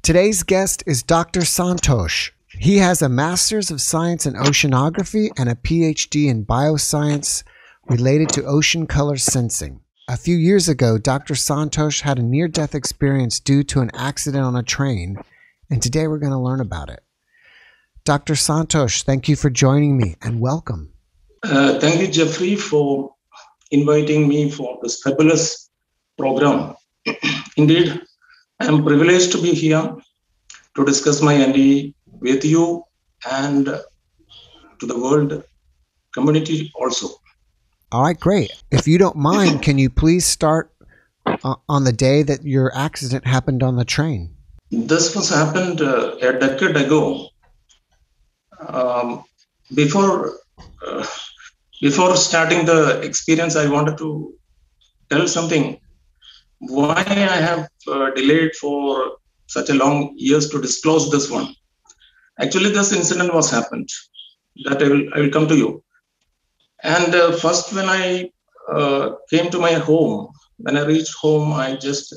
Today's guest is Dr. Santosh. He has a Master's of Science in Oceanography and a PhD in Bioscience related to ocean color sensing. A few years ago, Dr. Santosh had a near-death experience due to an accident on a train, and today we're going to learn about it. Dr. Santosh, thank you for joining me and welcome. Thank you, Jeffrey, for inviting me for this fabulous program. Indeed, I am privileged to be here to discuss my NDE with you and to the world community also. All right, great. If you don't mind, can you please start on the day that your accident happened on the train? This was happened a decade ago. Before starting the experience, I wanted to tell something. Why I have delayed for such a long years to disclose this one. Actually, this incident was happened. That I will come to you. And first, when I came to my home, when I reached home, I just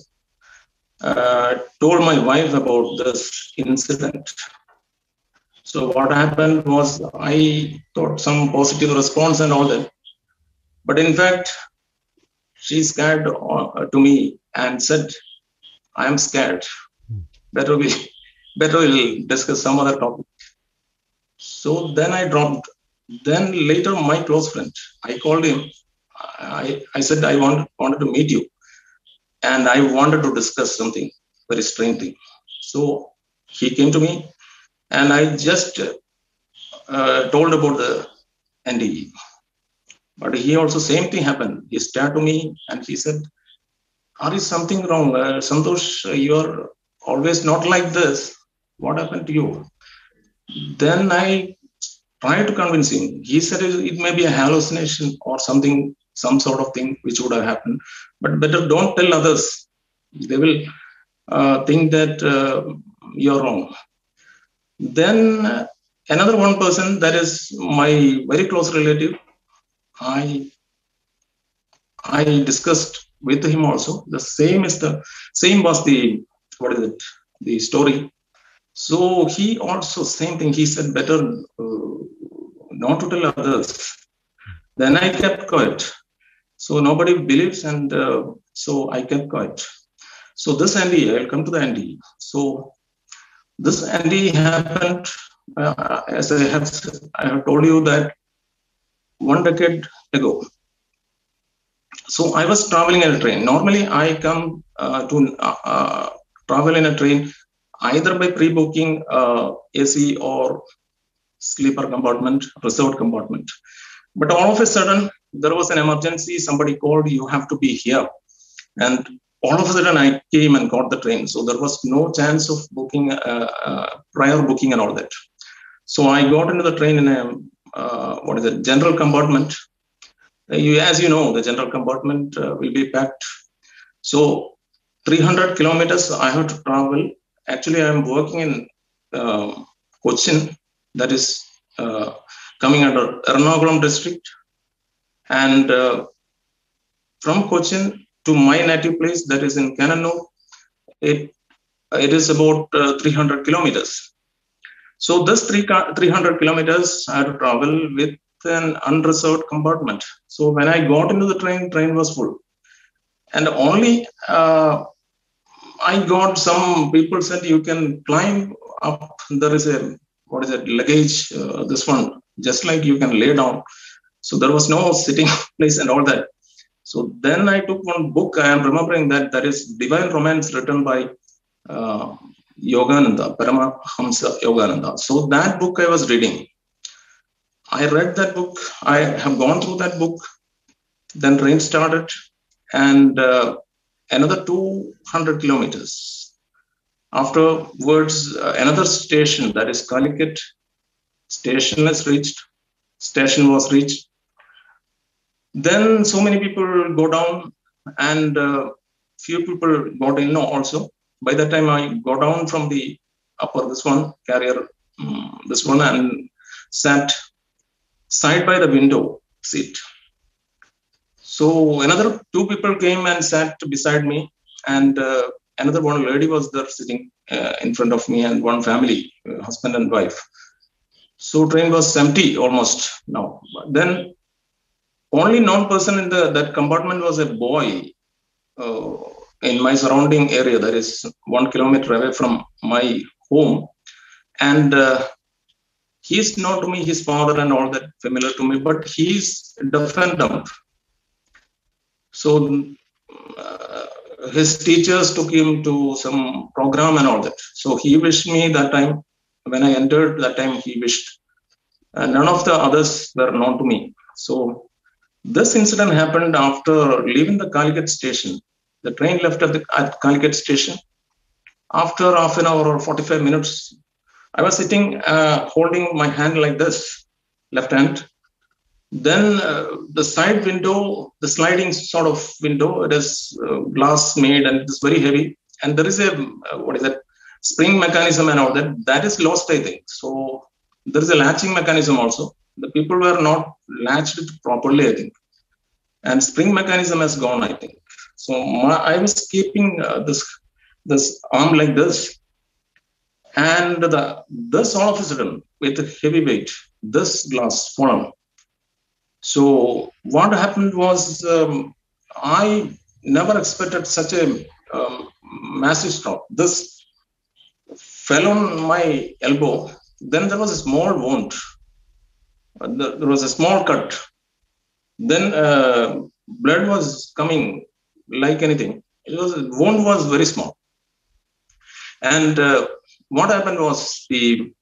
told my wife about this incident. So what happened was I got some positive response and all that. But in fact, she scared to me and said, I am scared. Better we'll discuss some other topic. So then I dropped. Then later, my close friend, I called him. I said, I wanted to meet you. And I wanted to discuss something very strange thing. So he came to me and I just told about the NDE. But he also, same thing happened. He stared to me and he said, are you something wrong? Santosh, you're always not like this. What happened to you? Then I tried to convince him. He said it may be a hallucination or something, some sort of thing which would have happened. But better don't tell others. They will think that you're wrong. Then another one person, that is my very close relative, I discussed with him also. The same was the story. So he also same thing. He said better not to tell others. Then I kept quiet. So nobody believes, and so I kept quiet. So this NDE, I'll come to the NDE. So this NDE happened as I have told you that 1 decade ago. So I was traveling in a train. Normally, I come to travel in a train either by pre-booking AC or sleeper compartment, reserved compartment. But all of a sudden, there was an emergency. Somebody called, you have to be here. And all of a sudden, I came and got the train. So there was no chance of booking, prior booking and all that. So I got into the train in a general compartment. As you know, the general compartment will be packed. So 300 kilometers I have to travel. Actually, I am working in Cochin, that is coming under Ernakulam district. And from Cochin to my native place, that is in Kannur, it is about 300 kilometers. So this 300 kilometers I had to travel with an unreserved compartment. So when I got into the train was full. And only I got some people said you can climb up. There is a, luggage, this one, just like you can lay down. So there was no sitting place and all that. So then I took one book. I am remembering that is Divine Romance written by Yogananda, Paramahamsa Yogananda. So that book I was reading. I read that book. I have gone through that book. Then rain started and another 200 kilometers. Afterwards, another station, that is Calicut station was reached. Then so many people go down and few people got in also. By that time, I got down from the upper, carrier, and sat side by the window seat. So another 2 people came and sat beside me, and another one lady was there sitting in front of me, and one family, husband and wife. So train was empty almost now. Then only non-person in that compartment was a boy uh, in my surrounding area, that is 1 kilometer away from my home. And he's not to me his father and all that familiar to me, but he's deaf and dumb. So his teachers took him to some program and all that. So he wished me that time. When I entered that time, he wished. None of the others were known to me. So this incident happened after leaving the Calicut station. The train left at Calicut station. After half an hour or 45 minutes, I was sitting holding my hand like this, left hand. Then the side window, the sliding sort of window, it is glass made and it is very heavy. And there is a, spring mechanism and all that. That is lost, I think. So there is a latching mechanism also. The people were not latched properly, I think. And spring mechanism has gone, I think. So I was keeping this arm like this. And this all of a sudden, with a heavy weight, this glass fallen. So what happened was, I never expected such a massive stroke. This fell on my elbow. Then there was a small wound. There was a small cut. Then blood was coming like anything. The wound was very small. And what happened was the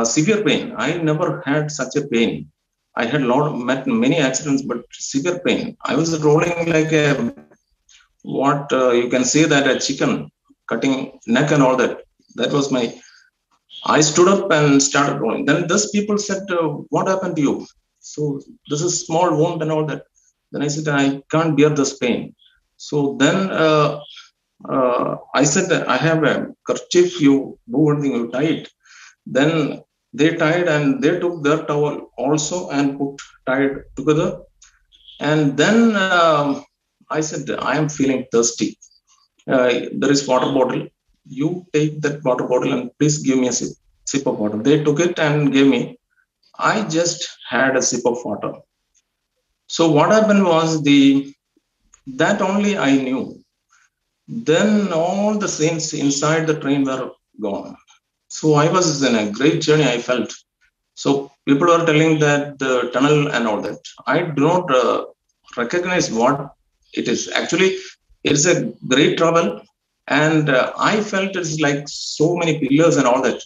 severe pain. I never had such a pain. I had met many accidents, but severe pain. I was rolling like you can say that a chicken, cutting neck and all that. That was my. I stood up and started rolling. Then these people said, "What happened to you?" So this is small wound and all that. Then I said, "I can't bear this pain." So then I said, "I have a kerchief. You do one thing, you tie it." Then they tied and they took their towel also and tied together. And then I said, "I am feeling thirsty. There is water bottle. You take that water bottle and please give me a sip of water." They took it and gave me. I just had a sip of water. So what happened was that only I knew. Then all the saints inside the train were gone. So I was in a great journey, I felt. So people were telling that the tunnel and all that. I do not recognize what it is. Actually, it's a great travel. And I felt it's like so many pillars and all that.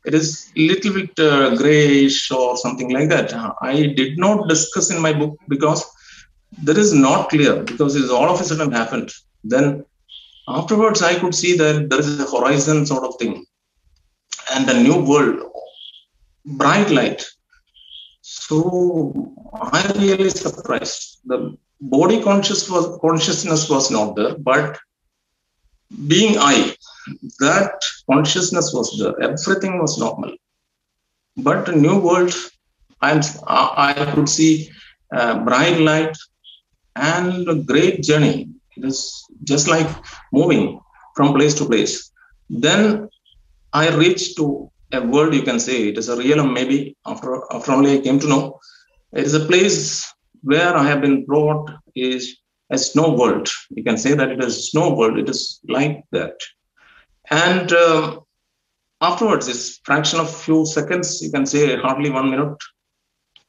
It is a little bit grayish or something like that. I did not discuss in my book because that is not clear, because it's all of a sudden happened. Then afterwards, I could see that there is a horizon sort of thing and a new world, bright light. So I really surprised. The body consciousness was not there, but being I, that consciousness was there. Everything was normal. But a new world, I could see bright light and a great journey. It is just like moving from place to place. Then I reached to a world, you can say it is a realm, maybe after only I came to know. It is a place where I have been brought is a snow world. You can say that it is a snow world. It is like that. And afterwards, it's fraction of few seconds, you can say hardly 1 minute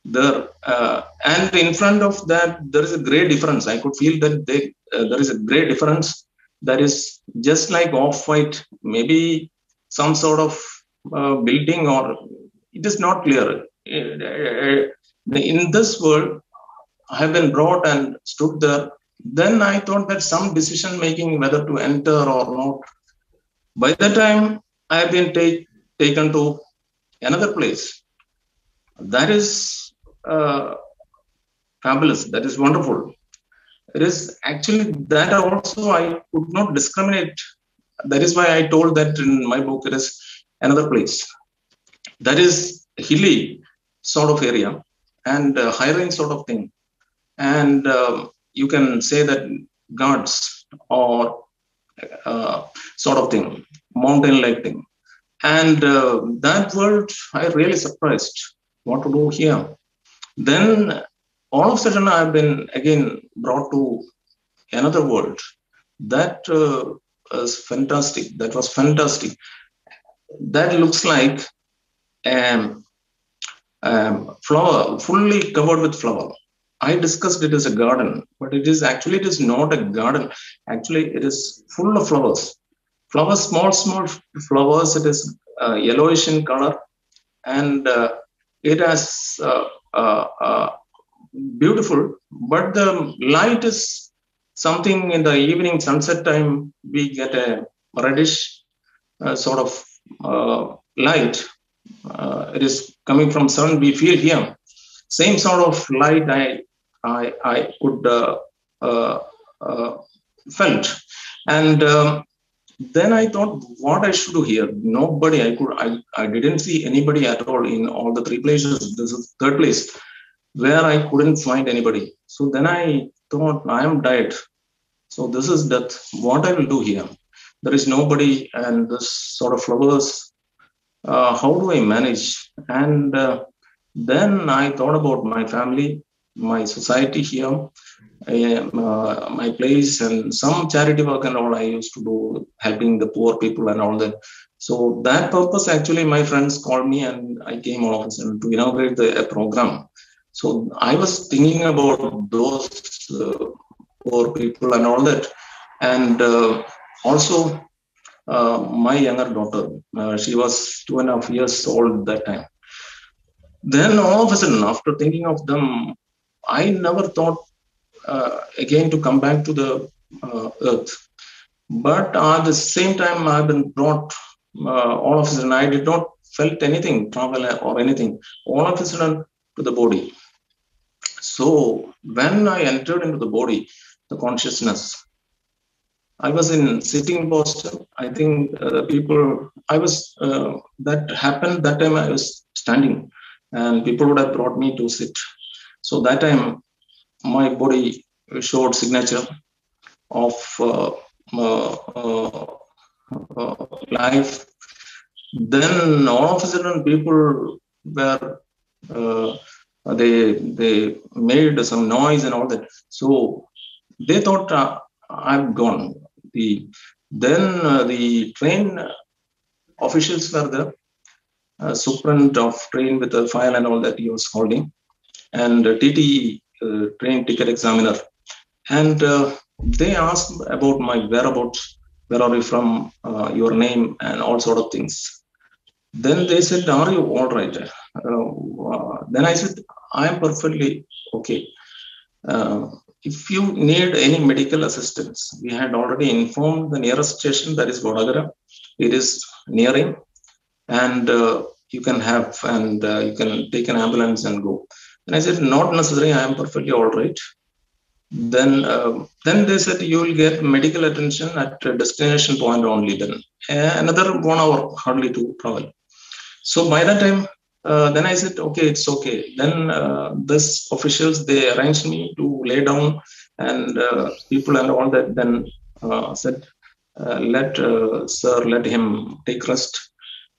there. And in front of that, there is a great difference. I could feel that there is a great difference. That is just like off-white, maybe some sort of building, or it is not clear. In this world, I have been brought and stood there. Then I thought that some decision making whether to enter or not. By that time, I have been taken to another place. That is fabulous. That is wonderful. It is actually that also I could not discriminate. That is why I told that in my book, it is another place. That is hilly sort of area and high-range sort of thing. And you can say that gods or sort of thing, mountain-like thing. And that world, I really surprised what to do here. Then all of a sudden, I've been again brought to another world. That was fantastic. That was fantastic. That looks like a flower, fully covered with flower. I discussed it as a garden, but it is not a garden. Actually, it is full of flowers. Flowers, small flowers. It is yellowish in color, and it has beautiful. But the light is something in the evening sunset time. We get a reddish sort of light. It is coming from sun. We feel here same sort of light I could uh, uh, felt, and then I thought what I should do here. Nobody I didn't see anybody at all in all the three places. This is third place where I couldn't find anybody. So then I thought I am dead. So this is death. What I will do here? There is nobody, and this sort of flowers. How do I manage? And then I thought about my family, my society here, my place, and some charity work and all I used to do, helping the poor people and all that. So that purpose, actually, my friends called me, and I came all of a sudden to inaugurate a program. So I was thinking about those poor people and all that, and also my younger daughter, she was 2.5 years old that time. Then all of a sudden, after thinking of them, I never thought again to come back to the earth. But at the same time, I've been brought all of a sudden. I did not felt anything, travel or anything. All of a sudden to the body. So when I entered into the body, the consciousness, I was in sitting posture. I think people, I was, that happened that time I was standing, and people would have brought me to sit. So that time my body showed signature of life. Then all of a sudden people were, they made some noise and all that. So they thought I've gone. Then the train officials were there, superintendent of train with a file and all that he was holding, and TT, train ticket examiner, and they asked about my whereabouts, where are you from, your name, and all sort of things. Then they said, are you all right? Then I said, I am perfectly okay. If you need any medical assistance, we had already informed the nearest station, that is Vadagara. It is nearing, and you can have, and you can take an ambulance and go. And I said, not necessary, I am perfectly all right. Then they said, you will get medical attention at a destination point only. Then another 1 hour hardly to travel. So by that time, then I said, okay, it's okay. Then this officials, they arranged me to lay down, and people and all that then said, let him take rest.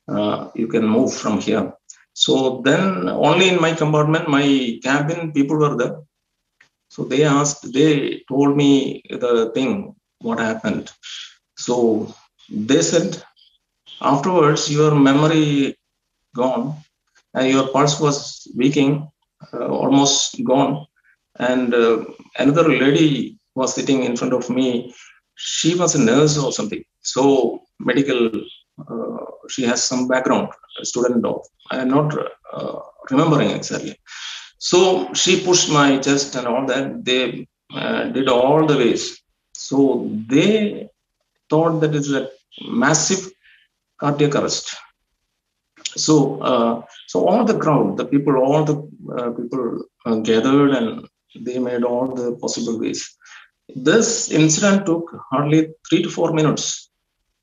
You can move from here. So then only in my compartment, my cabin, people were there. So they told me the thing, what happened. So they said, afterwards, your memory gone, and your pulse was weakening, almost gone. And another lady was sitting in front of me. She was a nurse or something. So medical, she has some background, student of, I am not remembering exactly. So she pushed my chest and all that. They did all the ways. So they thought that is a massive cardiac arrest. So all the crowd, the people, all the people gathered, and they made all the possible ways. This incident took hardly 3 to 4 minutes.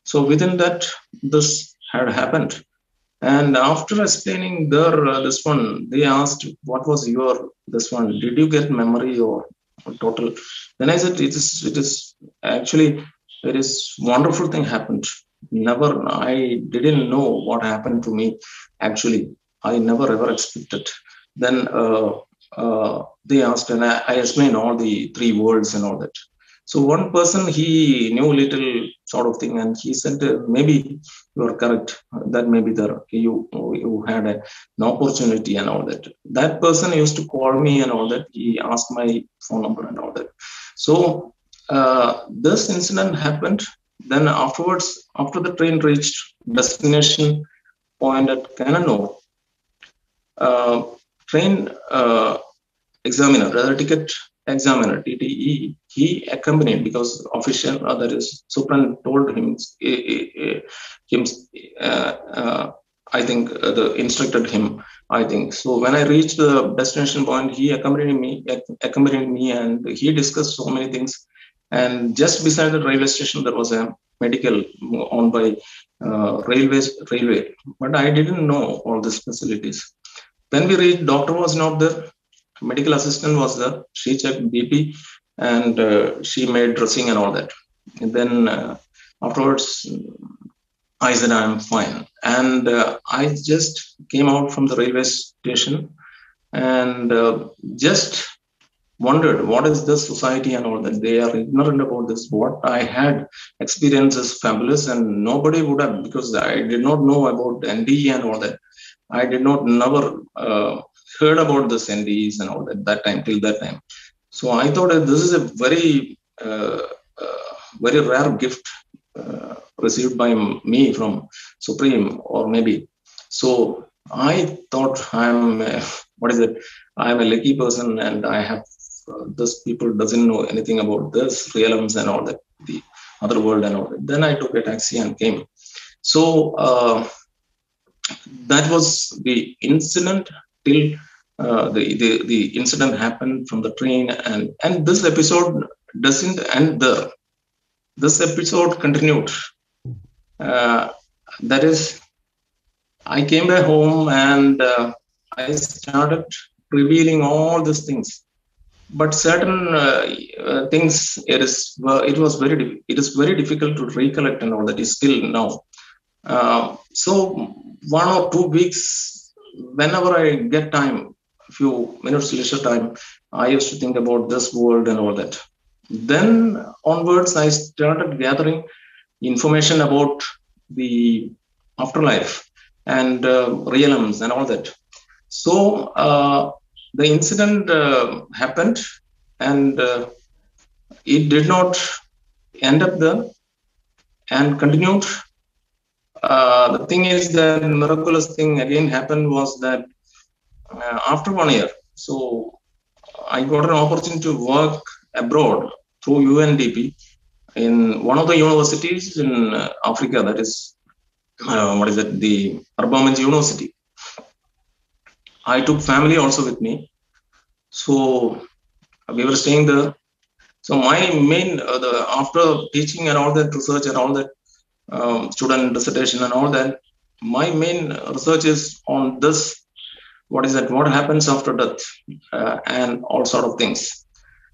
So within that, this had happened. And after explaining their this one, they asked, "What was your this one? Did you get memory or total?" Then I said, "It is actually there is wonderful thing happened. Never, I didn't know what happened to me. Actually, I never ever expected. Then they asked, and I explained all the three worlds and all that. So one person, he knew little sort of thing, and he said, maybe you are correct. That maybe you had an opportunity and all that. That person used to call me and all that. He asked my phone number and all that. So this incident happened. Then afterwards, after the train reached destination point at Kannur, train examiner, the ticket examiner, TTE, he accompanied because official, that is, Supran told him, him I think the instructed him, I think. So when I reached the destination point, he accompanied me, and he discussed so many things. And just beside the railway station, there was a medical owned by railway, but I didn't know all these facilities. When we reached, doctor was not there, medical assistant was there. She checked BP and she made dressing and all that. And then afterwards, I said, I'm fine. And I just came out from the railway station and just wondered, what is this society and all that? They are ignorant about this. What I had experienced is fabulous, and nobody would have, because I did not know about NDE and all that. I did not never heard about this NDEs and all that time, till that time. So I thought that this is a very, very rare gift received by me from Supreme, or maybe. So I thought I'm a lucky person, and I have this people doesn't know anything about this realms and all that, the other world and all that. Then I took a taxi and came. So that was the incident till the incident happened from the train, and this episode doesn't end there. This episode continued. That is, I came back home and I started revealing all these things. But certain things, it is very difficult to recollect and all that is still now. So 1 or 2 weeks, whenever I get time, a few minutes leisure time, I used to think about this world and all that. Then onwards, I started gathering information about the afterlife and realms and all that. So the incident happened, and it did not end up there and continued. The thing is, the miraculous thing again happened was that after 1 year, so I got an opportunity to work abroad through UNDP in one of the universities in Africa, that is, the Arbamanj University. I took family also with me. So we were staying there. So my main, after teaching and all that, research and all that, student dissertation and all that, my main research is on this, what happens after death, and all sort of things.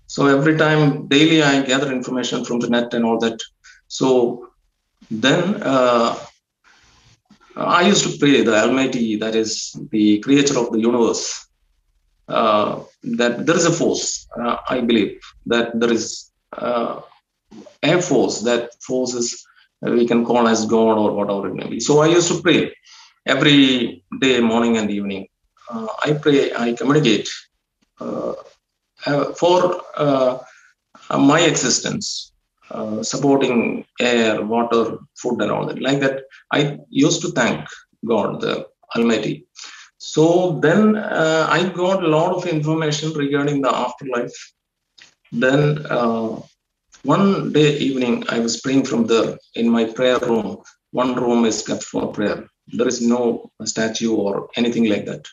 So every time, daily, I gather information from the net and all that. So then I used to pray the Almighty, that is the creator of the universe, that there is a force. I believe that there is a force. That force is, we can call as God or whatever it may be. So I used to pray every day, morning and evening. I pray, I communicate for my existence, supporting air, water, food and all that. Like that, I used to thank God, the Almighty. So then I got a lot of information regarding the afterlife. Then one day evening, I was praying from there in my prayer room. One room is kept for prayer. There is no statue or anything like that.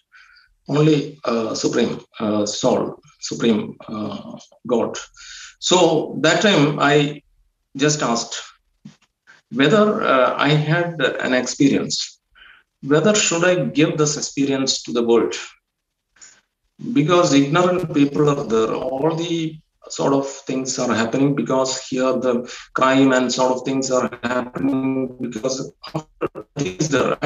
Only Supreme Soul, Supreme God. So that time I just asked whether I had an experience, whether should I give this experience to the world? Because ignorant people are there. All the sort of things are happening, because here the crime and sort of things are happening because after is there.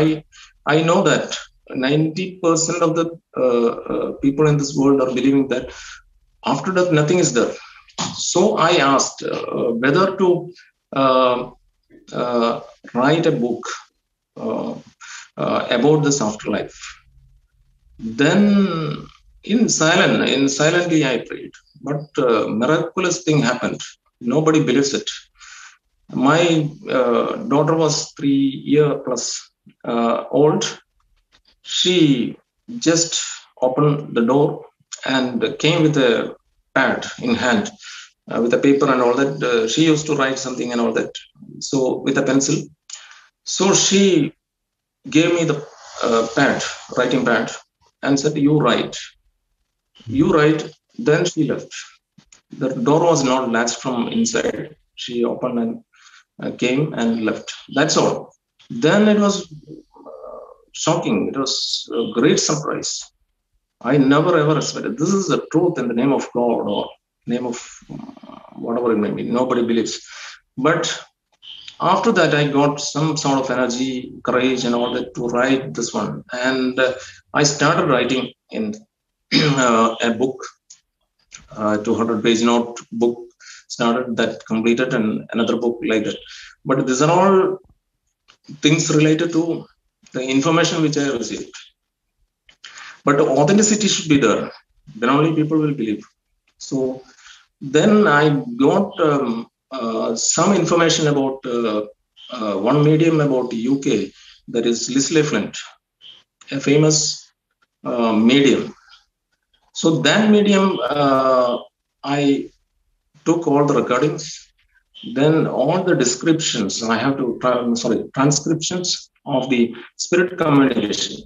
I know that 90% of the people in this world are believing that after death nothing is there. So I asked whether to uh, write a book uh, about this afterlife. Then silently I prayed, but miraculous thing happened. Nobody believes it. My daughter was 3 year plus old. She just opened the door and came with a pad in hand, with a paper and all that. She used to write something and all that. So with a pencil. So she gave me the writing pad, and said, "You write. You write." Then she left. The door was not latched from inside. She opened and came and left. That's all. Then it was shocking. It was a great surprise. I never ever expected. This is the truth in the name of God, or name of whatever it may be. Nobody believes. But after that, I got some sort of energy, courage, and all that to write this one. And I started writing in a book, 200-page notebook started, that completed, and another book like that. But these are all things related to the information which I received. But the authenticity should be there. Then only people will believe. So then I got some information about one medium about UK, that is Leslie Flint, a famous medium. So that medium, I took all the recordings, then all the descriptions. I have to transcriptions of the spirit communication.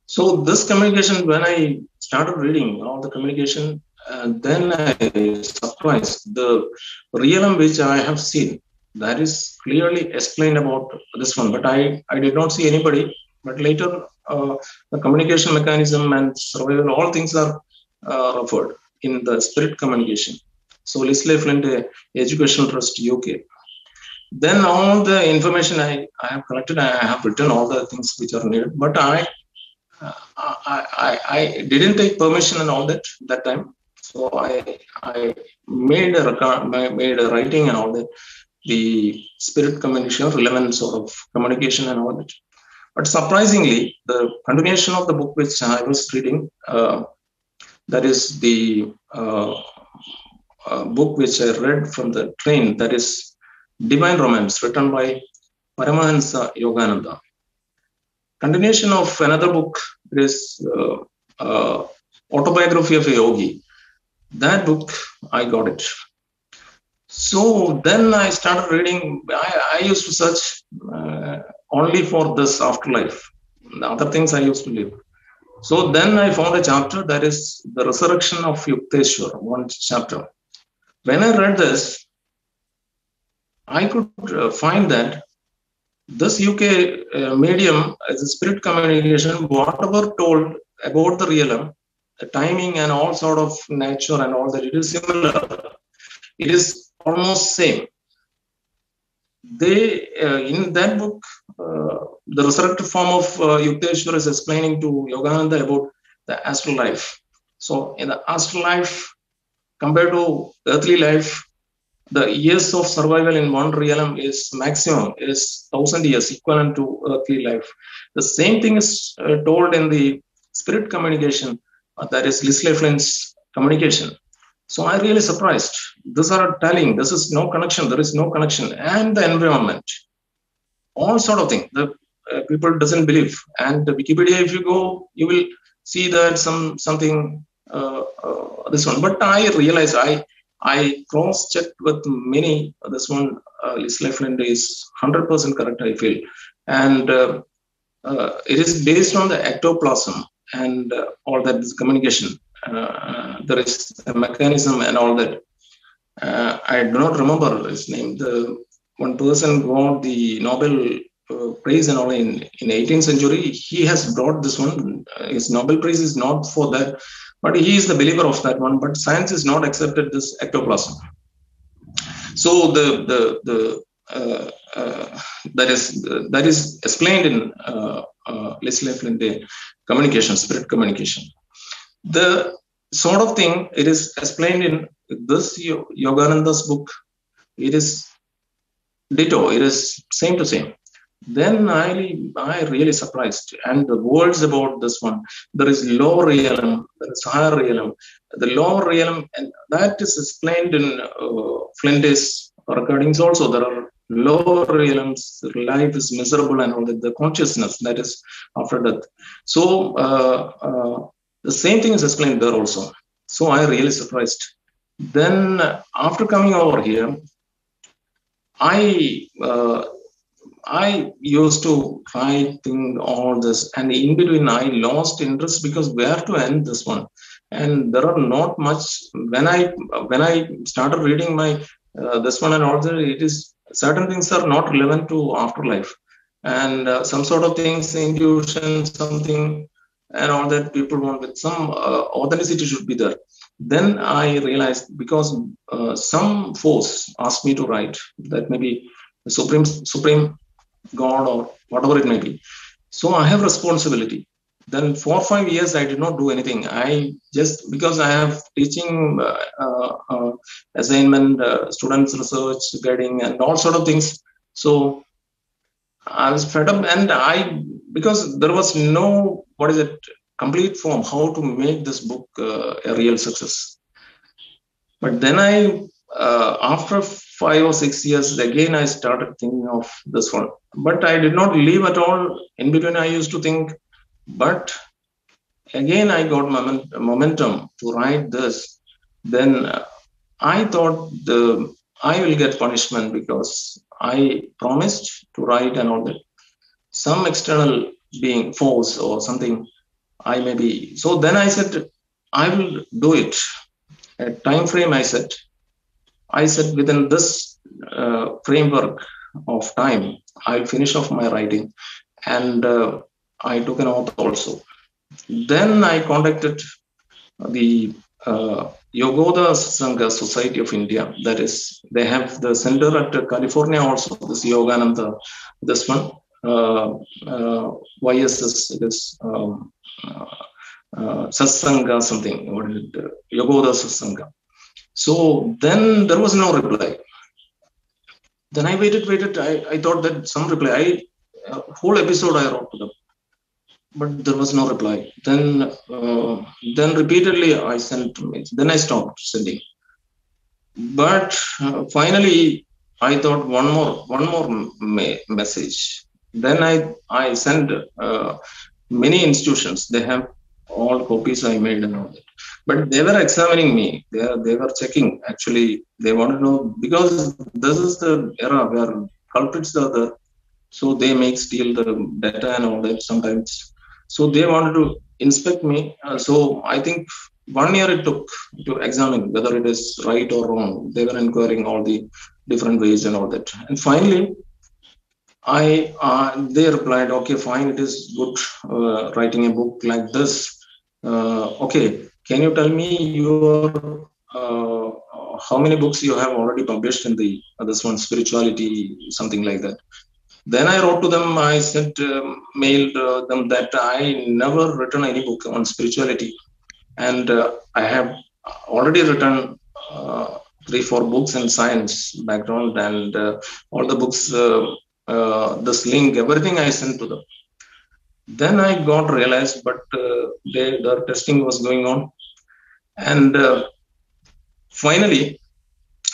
So this communication, when I started reading all the communication, then I surprised the realm which I have seen. That is clearly explained about this one, but I did not see anybody. But later, the communication mechanism and survival, all things are referred in the spirit communication. So Leslie Flint, Education Trust UK. Then all the information I have collected, I have written all the things which are needed. But I didn't take permission and all that time. So I made a record, made a writing and all that, the spirit communication, relevant sort of communication and all that. But surprisingly, the continuation of the book which I was reading, that is the book which I read from the train, that is Divine Romance, written by Paramahansa Yogananda. Continuation of another book is Autobiography of a Yogi. That book, I got it. So then I started reading. I used to search only for this afterlife. The other things I used to live. So then I found a chapter, that is the resurrection of Yukteswar, one chapter. When I read this, I could find that this UK medium, as a spirit communication, whatever told about the realm, the timing and all sort of nature and all that, it is similar. It is almost same. They in that book, the resurrected form of Yukteswar is explaining to Yogananda about the astral life. So in the astral life, compared to earthly life, the years of survival in one realm is maximum, is 1,000 years, equivalent to earthly life. The same thing is told in the spirit communication, that is Leslie Flint's communication. So I really surprised. These are telling, this is no connection, there is no connection. And the environment, all sort of thing. The people doesn't believe. And the Wikipedia, if you go, you will see that something, this one. But I realized, I cross-checked with many. This one, Leslie Flint is 100% correct, I feel. And it is based on the ectoplasm and all that communication. There is a mechanism and all that. I do not remember his name. The one person got the Nobel praise and all in 18th century. He has brought this one. His Nobel Prize is not for that, but he is the believer of that one. But science is not accepted this ectoplasm. So that is explained in Leslie Flint communication, spirit communication. The sort of thing it is explained in this Yogananda's book. It is ditto. It is same to same. Then I really surprised. And the words about this one, there is lower realm, there is higher realm. The lower realm, and that is explained in Flint's recordings also. There are lower realms, life is miserable and all that, the consciousness that is after death. So the same thing is explained there also. So I really surprised. Then after coming over here, I used to write all this, and in between I lost interest because where to end this one, and there are not much. When I started reading my this one and all that, it is certain things are not relevant to afterlife, and some sort of things, intuition, something, and all that people want with some authenticity should be there. Then I realized because some force asked me to write, that maybe the supreme God or whatever it may be. So I have responsibility. Then 4 or 5 years I did not do anything. I just, because I have teaching assignment, students research, guiding, and all sort of things. So I was fed up, and because there was no, complete form how to make this book a real success. But then after 5 or 6 years, again I started thinking of this one. But I did not leave at all. In between, I used to think, but again I got momentum to write this. Then I thought I will get punishment because I promised to write and all that. Some external being, force or something, I may be. So then I said, I will do it. A time frame I said within this framework of time, I'll finish off my writing. And I took an oath also. Then I contacted the Yogoda Sangha Society of India. That is, they have the center at California also, this Yogananda, this one, YSS, it is Satsanga something, what is it, Yogoda Satsanga. So then there was no reply. Then I waited. I thought that some reply. Whole episode I wrote to them, but there was no reply. Then repeatedly I sent mails. Then I stopped sending. But finally I thought one more message. Then I sent many institutions. They have all copies I made and all that. But they were examining me. They were checking. Actually, they wanted to know, because this is the era where culprits are there. So they make steal the data and all that sometimes. So they wanted to inspect me. So I think 1 year it took to examine whether it is right or wrong. They were inquiring all the different ways and all that. And finally, they replied, okay, fine, it is good writing a book like this. Okay, can you tell me your how many books you have already published in the this one, spirituality, something like that. Then I wrote to them. I sent mailed them that I never written any book on spirituality, and I have already written 3-4 books in science background, and all the books, this link, everything I sent to them. Then I got realized, but their testing was going on, and finally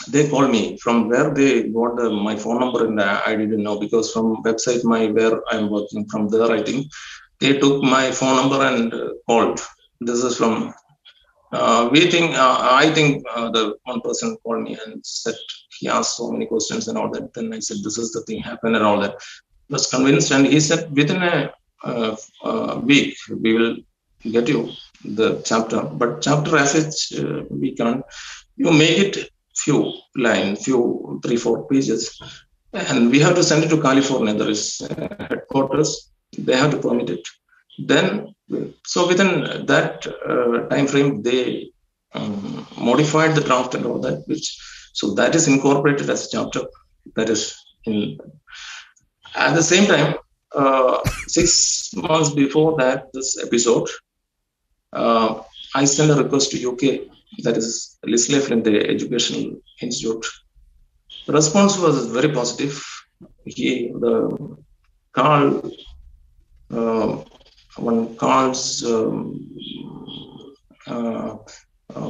they called me. From where they got my phone number, and I didn't know, because from website where I'm working from there, I think they took my phone number and called. This is from I think the one person called me and said, he asked so many questions and all that. Then I said, this is the thing happened and all that. I was convinced, and he said, within a week we will get you the chapter, but chapter as such we can't. You make it few lines, few 3-4 pages. and we have to send it to California. There is headquarters. They have to permit it. Then, so within that time frame, they modified the draft and all that, so that is incorporated as a chapter. That is in. At the same time, 6 months before that, this episode, I sent a request to UK, that is Lisley the Educational Institute. The response was very positive. One Carl's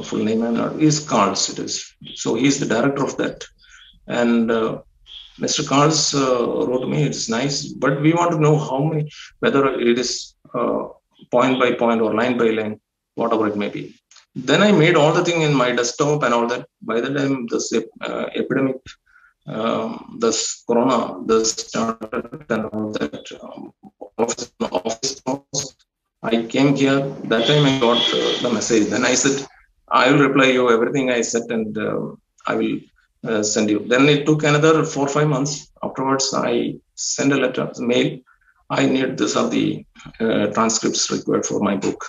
full name is Carl's. It is so he's the director of that, and Mr. Carl's wrote to me. It's nice, but we want to know whether it is point by point or line by line, whatever it may be. Then I made all the thing in my desktop and all that. By the time this epidemic, this corona, this started and all that, office, I came here. That time I got the message. Then I said, I will reply you everything I said, and I will send you. Then it took another 4 or 5 months. Afterwards, I sent a letter, mail. I need this of the transcripts required for my book.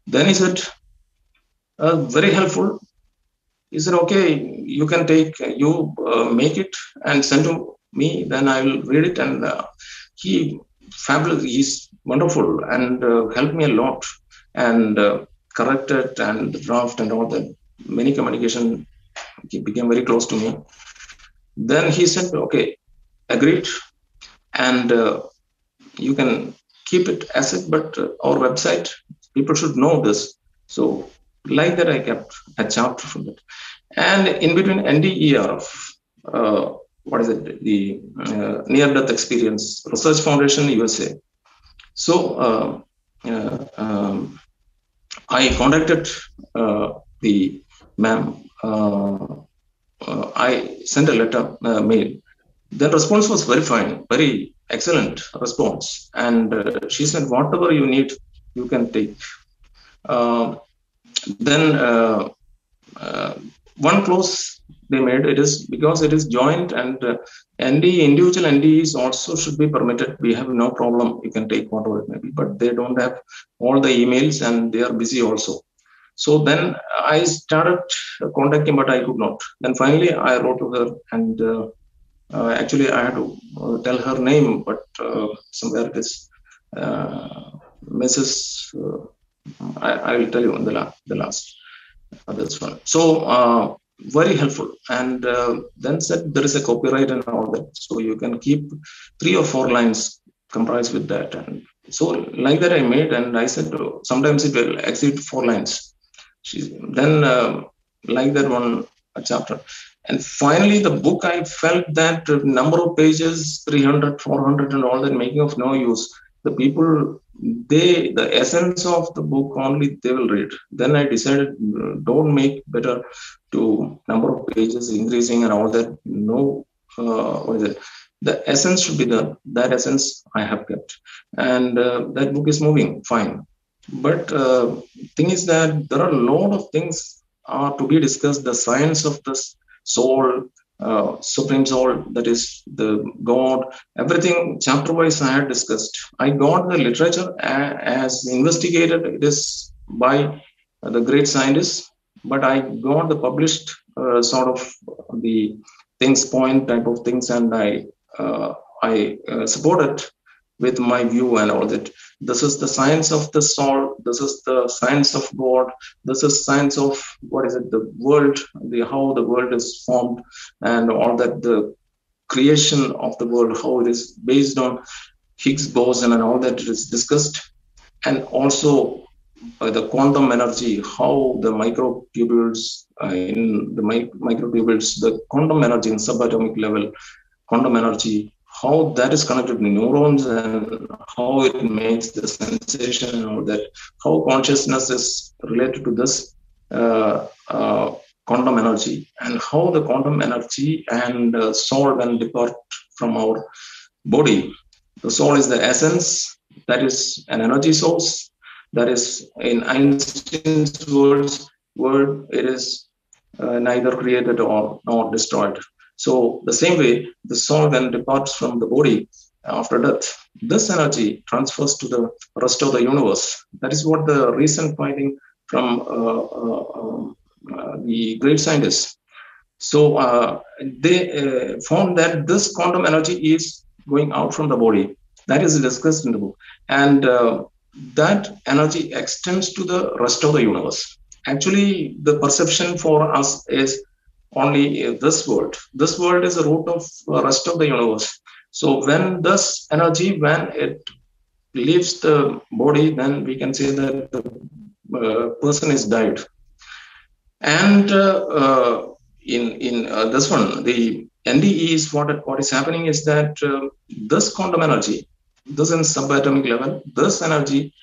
Then he said, very helpful. He said, okay, you can make it and send to me. Then I will read it. And fabulous. He's wonderful and helped me a lot, and corrected and draft and all that. Many communication. He became very close to me. Then he said, okay, agreed. And you can keep it as it, but our website, people should know this. So like that, I kept a chapter from that. And in between NDER, the Near-Death Experience Research Foundation, USA. So I contacted the ma'am. I sent a letter, mail. The response was very fine, very excellent response. And she said, whatever you need, you can take. Then one clause they made, it is because it is joint, and individual NDEs also should be permitted. We have no problem. You can take whatever it may be, but they don't have all the emails and they are busy also. So then I started contacting, but I could not. Then finally I wrote to her, and actually I had to tell her name, but somewhere it is Mrs. I will tell you in the last. This one. So very helpful, and then said there is a copyright and all that, so you can keep 3 or 4 lines comprised with that. And so like that I made, and I said sometimes it will exceed 4 lines. Then like that one chapter, and finally the book, I felt that number of pages 300, 400 and all that, making of no use. The people, the essence of the book only they will read. Then I decided, don't make better to number of pages increasing and all that. No, what is it? The essence should be that essence I have kept, and that book is moving fine. But thing is that there are a lot of things to be discussed. The science of the soul, supreme soul, that is the God, everything chapter wise I had discussed. I got the literature as investigated, it is by the great scientists, but I got the published sort of the things, point type of things, and I support it with my view and all that. This is the science of the soul. This is the science of God. This is science of the world, how the world is formed, and all that. The creation of the world, how it is based on Higgs boson and all that is discussed, and also the quantum energy, how the microtubules the quantum energy in subatomic level, quantum energy, how that is connected to neurons and how it makes the sensation and all that, how consciousness is related to this quantum energy, and how the quantum energy and soul when depart from our body. The soul is the essence, that is an energy source, that is in Einstein's word, it is neither created or nor destroyed. So the same way, the soul then departs from the body after death. This energy transfers to the rest of the universe. That is what the recent finding from the great scientists. So they found that this quantum energy is going out from the body. That is discussed in the book. And that energy extends to the rest of the universe. Actually, the perception for us is only this world. This world is the root of the rest of the universe. So when this energy, when it leaves the body, then we can say that the person is died. And in this one, the NDE is what is happening is that this quantum energy, this in subatomic level, this energy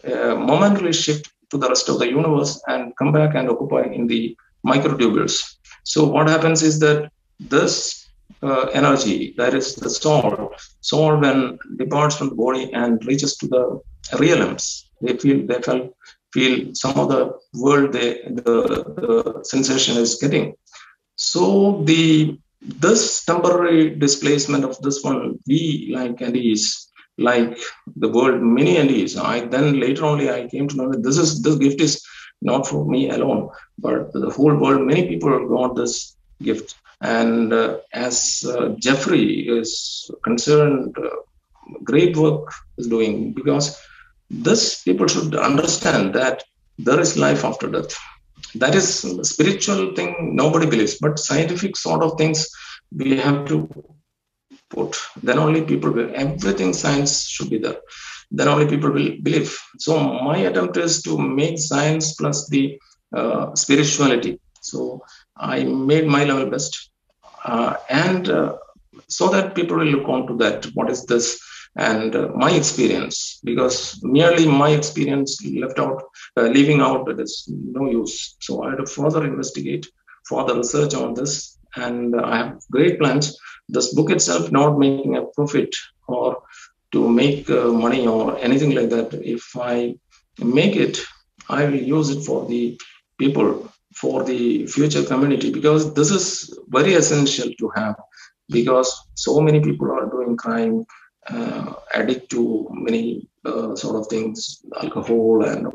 momentarily shift to the rest of the universe and come back and occupy in the microtubules. So what happens is that this energy, that is the soul when departs from the body and reaches to the realms, they feel some of the world the sensation is getting. So this temporary displacement of this one, we like entities, like the world, many entities. Then later only I came to know that this gift is not for me alone, but the whole world. Many people got this gift, and as Jeffrey is concerned, great work is doing, because this people should understand that there is life after death. That is a spiritual thing nobody believes, but scientific sort of things we have to put. Then only people will, everything science should be there. Then only people will believe. So my attempt is to make science plus the spirituality. So I made my level best, and so that people will look on to that. What is this? And my experience, because merely my experience leaving out, it is no use. So I had to further investigate, further research on this, and I have great plans. This book itself not making a profit or to make money or anything like that. If I make it, I will use it for the people, for the future community, because this is very essential to have, because so many people are doing crime, addict to many sort of things, alcohol and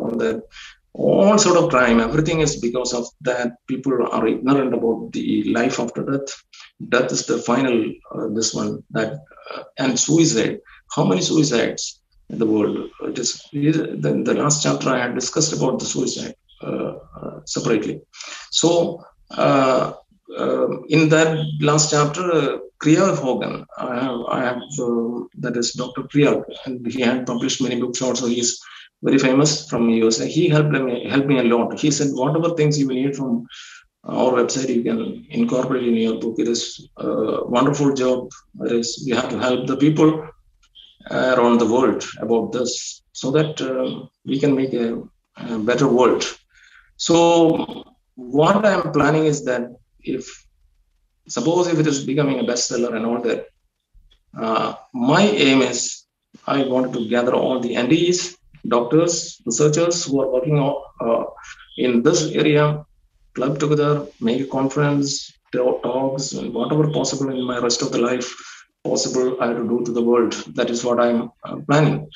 all sort of crime. Everything is because of that. People are ignorant about the life after death. Death is the final, this one, that, and suicide. How many suicides in the world? It is the last chapter I had discussed about the suicide separately. So in that last chapter, Kriya Hogan, I have that is Dr. Kriya, and he had published many books also. He is very famous from USA. He helped me a lot. He said, whatever things you need from our website, you can incorporate in your book. It is a wonderful job. It is, we have to help the people around the world about this, so that we can make a better world. So what I'm planning is that suppose if it is becoming a bestseller and all that, my aim is I wanted to gather all the NDEs, doctors, researchers who are working in this area, club together, make a conference, talks, and whatever possible in my rest of the life possible I have to do to the world. That is what I'm planning.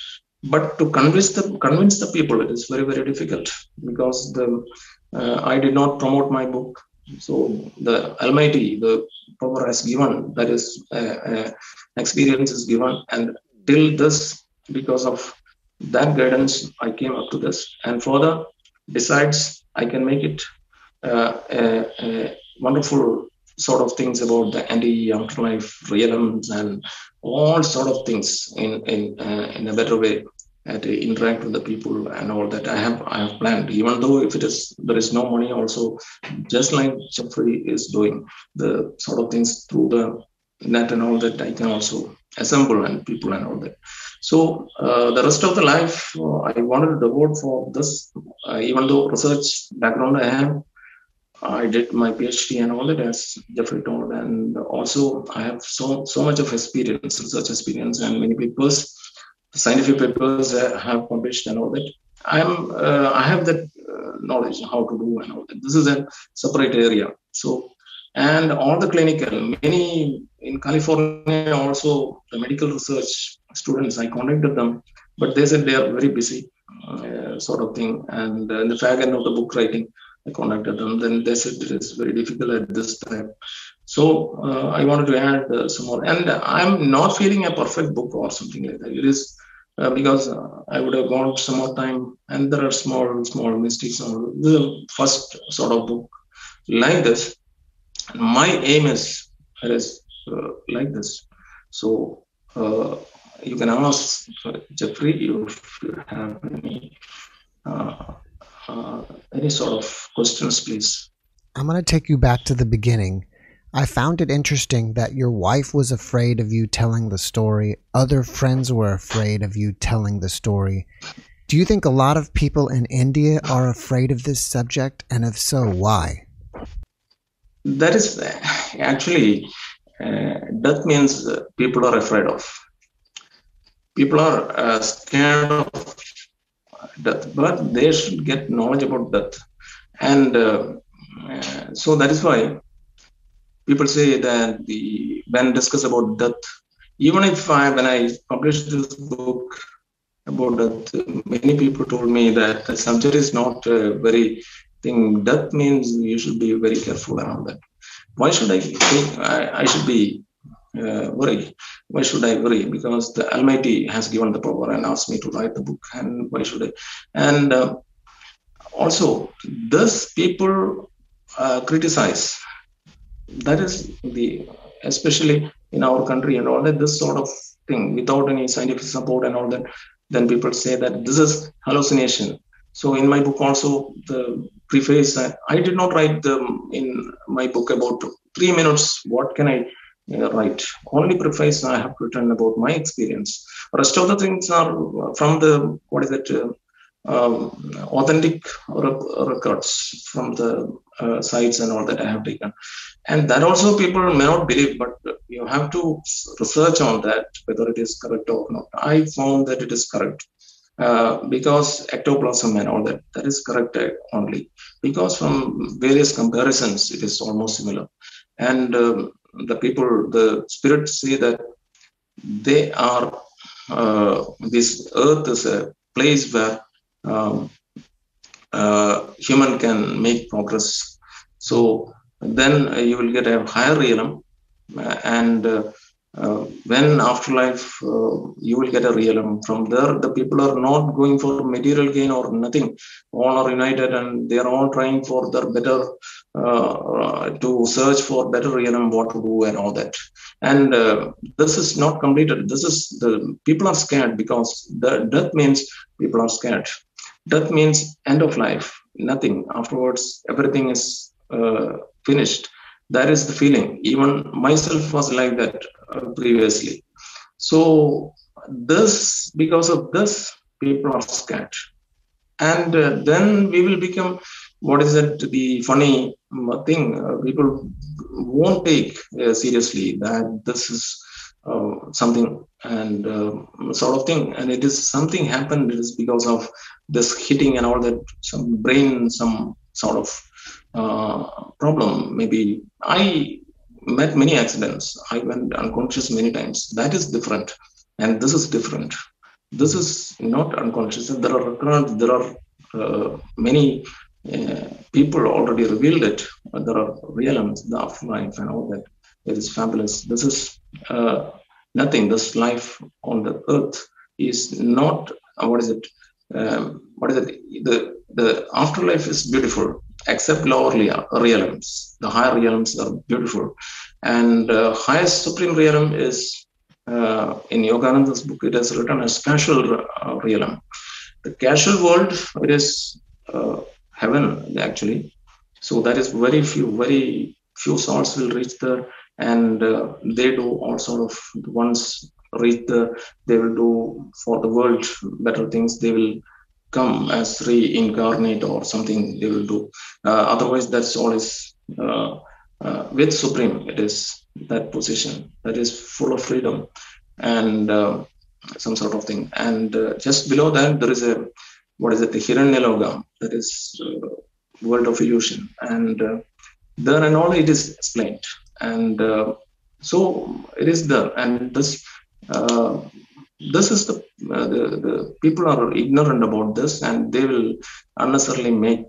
But to convince the people, it is very, very difficult, because I did not promote my book. So the Almighty, the power has given, that is experience is given, and till this, because of that guidance, I came up to this. And further, besides, I can make it a wonderful sort of things about the anti-afterlife realms and all sort of things in a better way, to interact with the people and all that. I have planned, even though if there is no money also, just like Jeffrey is doing the sort of things through the net and all that, I can also assemble and people and all that. So the rest of the life, I wanted to devote for this, even though research background I have. I did my PhD and all that, as Jeffrey told, and also I have so much of experience, research experience, and many papers, scientific papers I have published and all that. I have that knowledge how to do and all that. This is a separate area. So And all the clinical, many in California also, the medical research students, I contacted them, but they said they are very busy, sort of thing. And in the fag end of the book writing, I contacted them. Then they said it is very difficult at this time. So I wanted to add some more. And I'm not feeling a perfect book or something like that. It is because I would have gone some more time, and there are small mistakes on the first sort of book like this. My aim is like this. So you can ask Jeffrey if you have uh, any sort of questions, please. I'm going to take you back to the beginning. I found it interesting that your wife was afraid of you telling the story. Other friends were afraid of you telling the story. Do you think a lot of people in India are afraid of this subject? And if so, why? That is actually, death means people are afraid of. People are scared of death, but they should get knowledge about death. And so that is why people say that when discuss about death, even if when I published this book about death, many people told me that the subject is not very thing. Death means you should be very careful around that. Why should I think I should be worry? Why should I worry? Because the Almighty has given the power and asked me to write the book, and why should I? And also, thus people criticize. That is especially in our country and all that, this sort of thing without any scientific support and all that. Then people say that this is hallucination. So in my book also, the preface, I did not write in my book about 3 minutes. What can I write? Only preface I have written about my experience. Rest of the things are from the authentic records from the sites and all that I have taken. And that also people may not believe, but you have to research on that, whether it is correct or not. I found that it is correct. Because ectoplasm and all that is correct only, because from various comparisons it is almost similar. And the spirits say that they are this earth is a place where human can make progress. So then you will get a higher realm, and when afterlife you will get a realm. From there, the people are not going for material gain or nothing. All are united, and they are all trying for their better, to search for better realm, what to do and all that. And this is not completed. This is the people are scared, because the death means people are scared. Death means end of life, nothing afterwards, everything is finished. That is the feeling. Even myself was like that previously. So because of this, people are scared. And then we will become, the funny thing, people won't take seriously that this is something and sort of thing. And it is something happened, it is because of this hitting and all that, some brain, some sort of problem. Maybe I met many accidents. I went unconscious many times. That is different. And this is different. This is not unconscious. There are many people already revealed it. There are realms, the afterlife and all that. It is fabulous. This is nothing. This life on the earth is not, the afterlife is beautiful, except lower realms. The higher realms are beautiful. And highest supreme realm is, in Yogananda's book, it is written as casual realm. The casual world, it is heaven, actually. So that is very few souls will reach there, and they do all sort of, once reach there, they will do for the world better things. They will come as reincarnate or something they will do. Otherwise, that's all is with Supreme. It is that position that is full of freedom and some sort of thing. And just below that, there is the Hiranyaloka, that is world of illusion. And There and all it is explained, and so it is there. And this is the people are ignorant about this, and they will unnecessarily make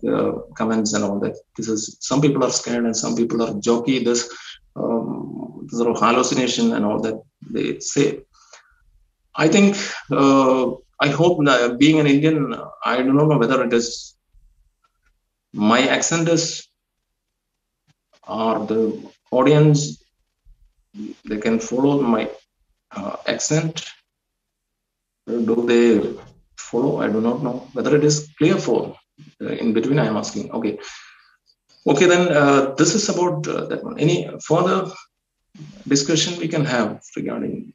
comments and all that. This is, some people are scared and some people are joking this sort of hallucination and all that they say. I think I hope that being an Indian, I do not know whether it is my accent is, or the audience, they can follow my accent. Do they follow? I do not know whether it is clear for in between. I am asking. Okay, then this is about that one. Any further discussion we can have regarding?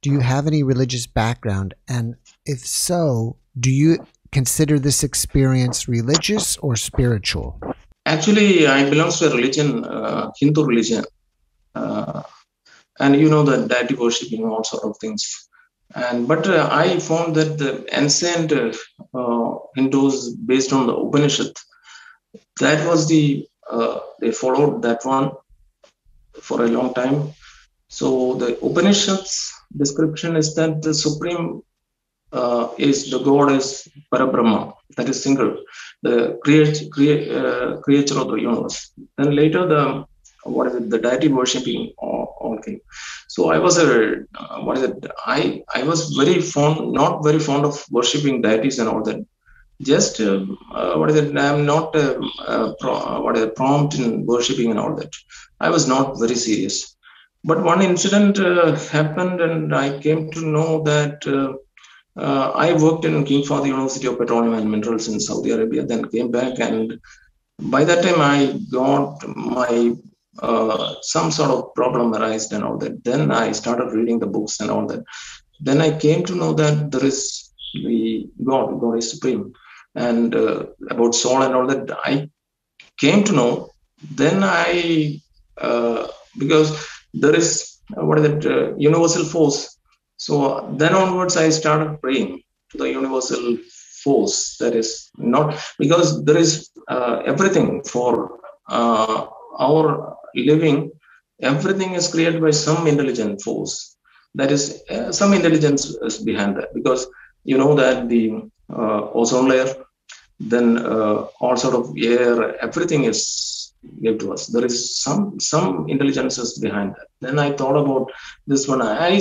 Do you have any religious background? And if so, do you consider this experience religious or spiritual? Actually, I belong to a religion, Hindu religion, and you know the deity worshipping, all sort of things. And but I found that the ancient Hindus, based on the Upanishad, that was the they followed that one for a long time. So the Upanishad's description is that the supreme is the God is Parabrahma, that is single, the creator of the universe. Then later the deity worshipping all thing. So I was I was very fond, not very fond of worshipping deities and all that. Just I'm not prompt in worshipping and all that. I was not very serious. But one incident happened, and I came to know that I worked in King Fahd University of Petroleum and Minerals in Saudi Arabia. Then came back, and by that time I got my some sort of problem arised and all that. Then I started reading the books and all that. Then I came to know that there is the God is supreme, and about soul and all that. I came to know. Then I because there is universal force. So then onwards, I started praying to the universal force. That is not because there is everything for our living. Everything is created by some intelligent force. That is some intelligence is behind that, because you know that the ozone layer, then all sort of air, everything is given to us. There is some intelligences behind that. Then I thought about this one. I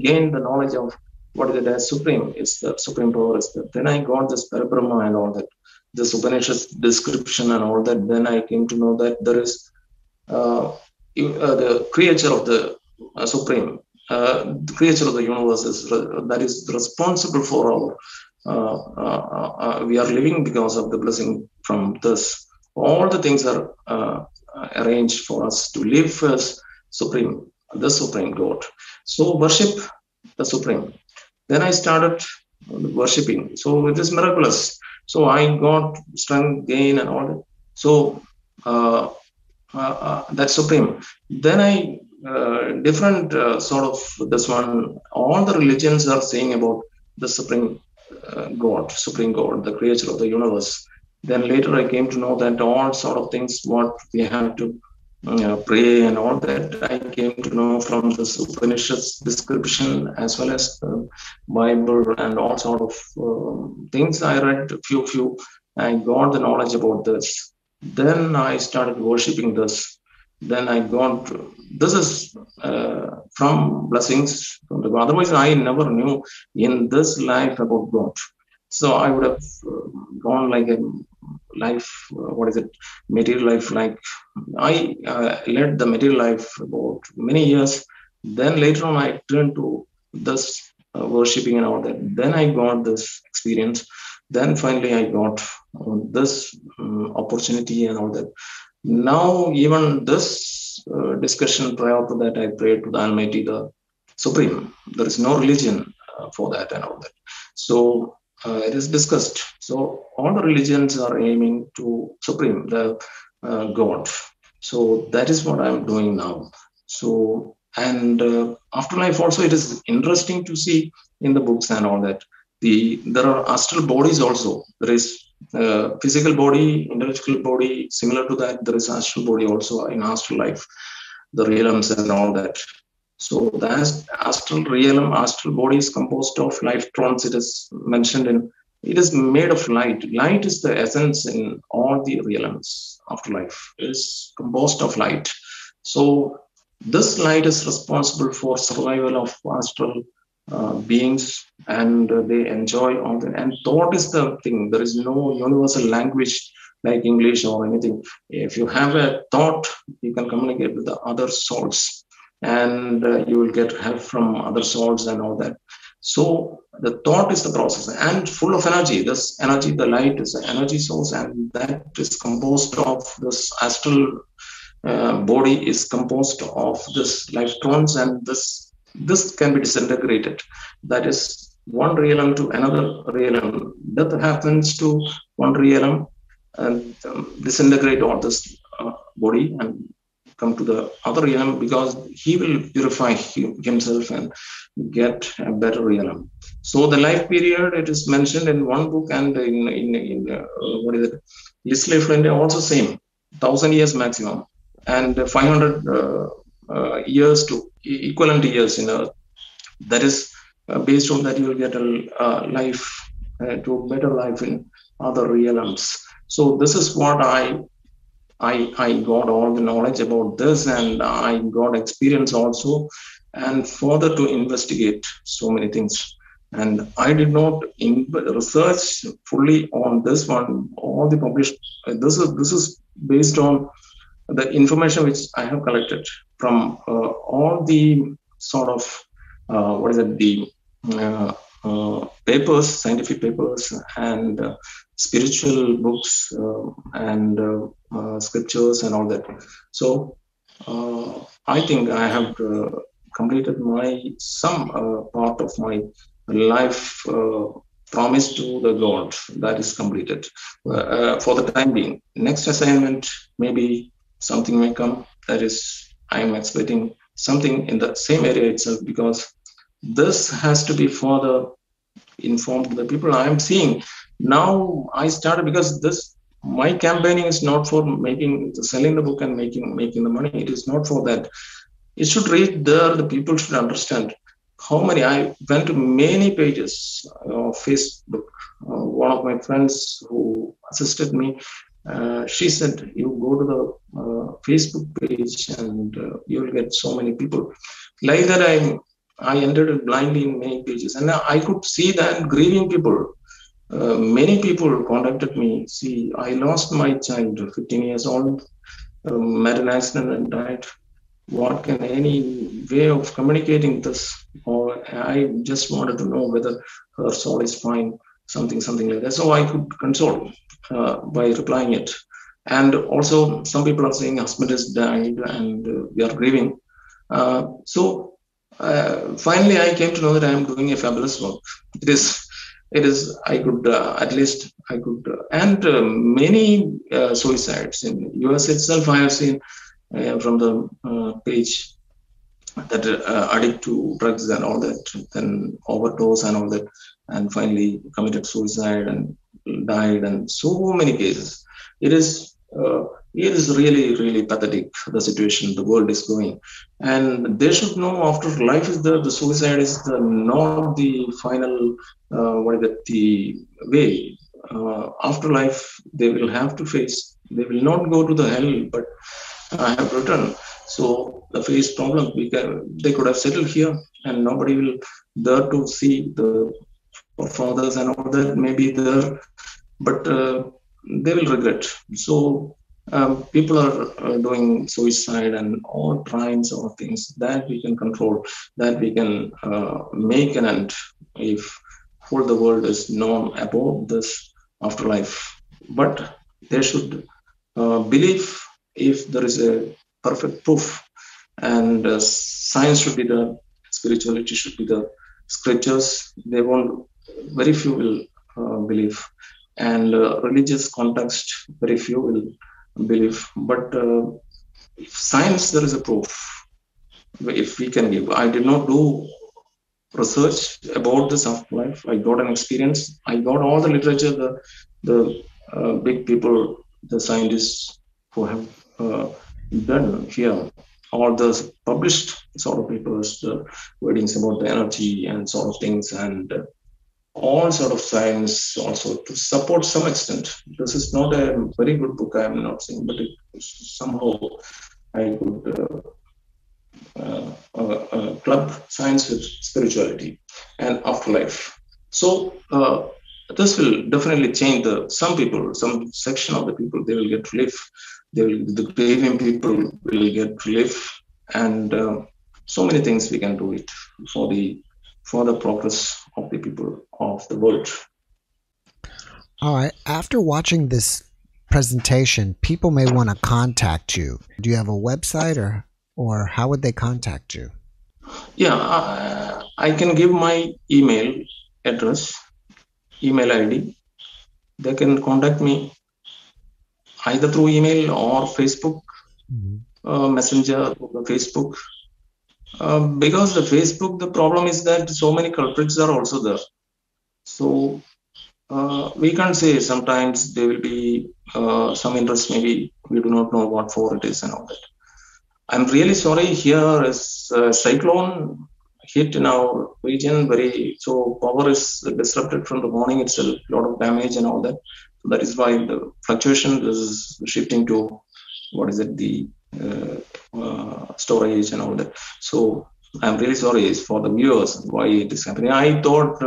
gained the knowledge of what is it as supreme. It's the supreme power. Is that. Then I got this Parabrahma and all that, this Upanishad description and all that. Then I came to know that there is the creator of the supreme, the creator of the universe that is responsible for our we are living because of the blessing from this. All the things are arranged for us to live as supreme, the supreme God. So worship the supreme. Then I started worshipping. So it is miraculous. So I got strength gain and all that. So that's supreme. Then I different sort of this one. All the religions are saying about the supreme God, supreme God, the creator of the universe. Then later I came to know that all sort of things what we have to pray and all that, I came to know from the Upanishad's description, as well as the Bible and all sort of things. I read few. I got the knowledge about this. Then I started worshipping this. Then I got this is from blessings from the God. Otherwise, I never knew in this life about God. So I would have gone like a life, material life. Like I led the material life about many years. Then later on, I turned to this worshipping and all that. Then I got this experience. Then finally, I got this opportunity and all that. Now, even this discussion prior to that, I prayed to the Almighty, the Supreme. There is no religion for that and all that. So it is discussed. So all the religions are aiming to Supreme, the God. So that is what I'm doing now. So, and afterlife also, it is interesting to see in the books and all that. There are astral bodies also. There is physical body, intellectual body, similar to that, there is astral body also in astral life, the realms and all that. So the astral realm, astral body is composed of life trons. It is mentioned in, it is made of light. Light is the essence in all the realms. Afterlife is composed of light. So this light is responsible for survival of astral beings, and they enjoy all that. And thought is the thing. There is no universal language like English or anything. If you have a thought, you can communicate with the other souls, and you will get help from other souls and all that. So the thought is the process and full of energy. This energy, the light is an energy source, and that is composed of this astral body is composed of this life trons, and this can be disintegrated. That is one realm to another realm. Death happens to one realm and disintegrate all this body and come to the other realm, because he will purify himself and get a better realm. So the life period, it is mentioned in one book, and in what is it? This life period also same, 1,000 years maximum, and 500 years to equivalent years in Earth. That is based on that you will get a life to better life in other realms. So this is what I got all the knowledge about this, and I got experience also, and further to investigate so many things. And I did not research fully on this one. All the published, this is based on the information which I have collected from all the sort of papers, scientific papers, and spiritual books, and scriptures and all that. So I think I have completed some part of my life promise to the God. That is completed for the time being. Next assignment, maybe something may come. That is, I am expecting something in the same area itself, because this has to be further informed to the people. I am seeing now. I started because my campaigning is not for selling the book and making the money. It is not for that. It should reach there. The people should understand how many. I went to many pages of Facebook. One of my friends who assisted me, she said, you go to the Facebook page and you will get so many people. Like that, I entered blindly in many pages, and I could see that grieving people. Many people contacted me. See, I lost my child, 15 years old, met an accident and died. What can any way of communicating this? Or I just wanted to know whether her soul is fine, something like that. So I could console by replying it. And also, some people are saying husband has died and we are grieving. Finally, I came to know that I am doing a fabulous work. It is. I could and many suicides in US itself. I have seen from the page that addict to drugs and all that, then overdose and all that, and finally committed suicide and died, and so many cases. It is really pathetic, the situation the world is going, and they should know after life is the suicide is not the final the way. After life they will have to face. They will not go to the hell, but I have written. So the face problem, they could have settled here, and nobody will there to see the fathers and all that may be there, but they will regret. So people are doing suicide and all kinds of things that we can control, that we can make an end if whole the world is known about this afterlife. But they should believe if there is a perfect proof, and science should be the spirituality should be the scriptures. They won't. Very few will believe, and religious context, very few will believe. But if science, there is a proof. If we can give, I did not do research about this afterlife. I got an experience. I got all the literature, the big people, the scientists who have done here, all the published sort of papers, the writings about the energy and sort of things, and all sort of science also to support some extent. This is not a very good book, I am not saying, but it somehow I could club science with spirituality and afterlife. So this will definitely change some people, some section of the people. They will get relief. The grieving people will get relief, and so many things we can do it for the progress of the people of the world. All right. After watching this presentation, people may want to contact you. Do you have a website, or how would they contact you? Yeah, I can give my email address, email ID. They can contact me either through email or Facebook Messenger, Facebook. Because the Facebook, the problem is that so many culprits are also there. So we can't say, sometimes there will be some interest, maybe we do not know what for it is and all that. I'm really sorry, here is a cyclone hit in our region, so power is disrupted from the morning itself, a lot of damage and all that. So that is why the fluctuation is shifting to, the storage and all that. So I'm really sorry for the viewers why it is happening. I thought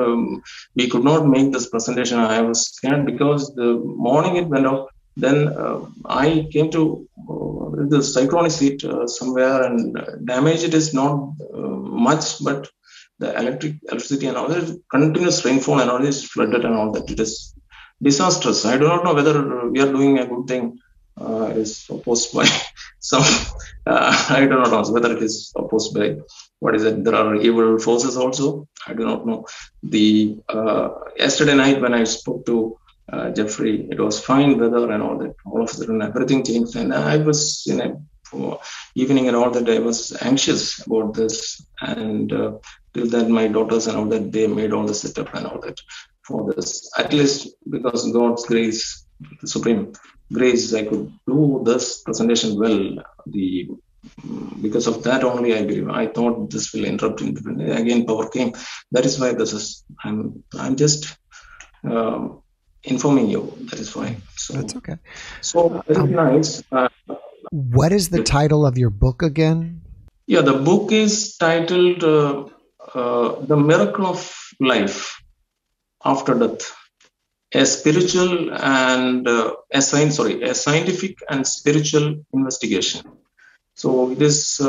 we could not make this presentation. I was scared because the morning it went out. Then I came to the cyclone is hit somewhere, and damage it is not much, but the electricity and all that, continuous rainfall and all this flooded and all that. It is disastrous. I do not know whether we are doing a good thing. It is opposed by some. I do not know whether it is opposed by there are evil forces also. I do not know. The yesterday night when I spoke to Jeffrey, it was fine weather and all that. All of a sudden, everything changed, and I was in a evening and all that. I was anxious about this, and till then, my daughters and all that, they made all the setup and all that for this. At least because God's grace, the supreme grace, I could do this presentation well. Because of that only, I believe. I thought this will interrupt. Again, power came. That is why this is. I'm just. Informing you. That is fine. So that's okay. So very nice. What is the title of your book again? Yeah, the book is titled "The Miracle of Life After Death: A Spiritual and a Scientific and Spiritual Investigation." So it is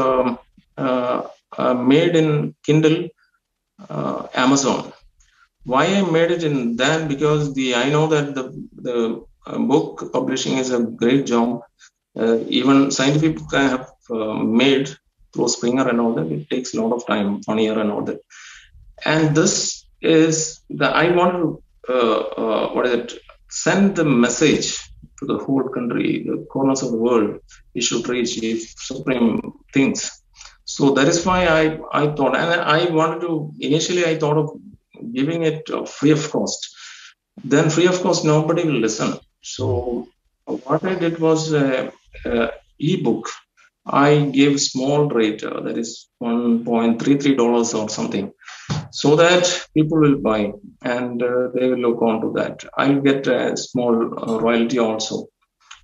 made in Kindle, Amazon. Why I made it in that? Because I know that the book publishing is a great job. Even scientific book I have made through Springer and all that. It takes a lot of time, 1 year and all that. And this is I want to send the message to the whole country, the corners of the world. We should reach if supreme things. So that is why I thought, and I wanted to. Initially, I thought of giving it free of cost. Then free of cost, nobody will listen. So what I did was ebook. I gave small rate, that is $1.33 or something, so that people will buy and they will look on to that. I'll get a small royalty also.